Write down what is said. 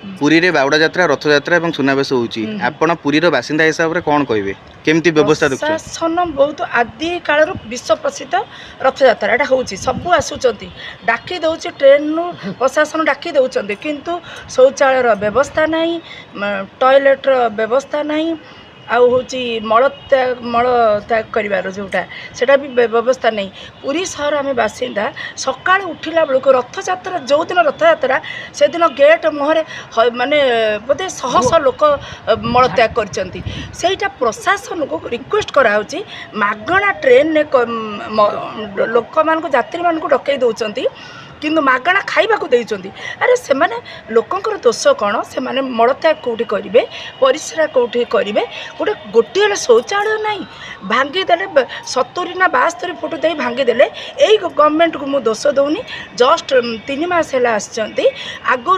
पुरी रे बावड़ा यात्रा रथ यात्रा और सुनावेश होउची आपण पुरी रो बासिंदा हिसाब रे कोन कहबे केमती व्यवस्था देखछ प्रशासन बहुत आदि काल विश्व प्रसिद्ध रथ यात्रा एटा होउची सब आसुचंती डाकी दउची ट्रेन नु प्रशासन डाकी दउचंती किंतु शौचालय रो व्यवस्था नहीं टॉयलेट रो व्यवस्था नहीं आउ होची मल त्याग करिवार जोटा सेटा भी व्यवस्था नहीं पूरी शहर आम बासिंदा सकाळ उठिला बेलको रथ यात्रा जो दिन रथ यात्रा से दिन गेट मुहरे माने बोधे शह शह लोक मल त्याग करचंती सेटा प्रशासन को रिक्वेस्ट करा होची मागणा ट्रेन ने लोक मान को यात्री मान को डकई दउचंती किंतु मागणा खाइबा को देइचंती अरे से माने लोकंकर दोष कौन से माने मलत्याग कौटी करेंगे परिश्रा कौटी करेंगे गोटे गोटे शौचालय नहीं भांगीदे 70 ना 72 फुट दे भांगीदे यही गवर्नमेंट को मुझे दोष दौनी जस्ट 3 मास है आगु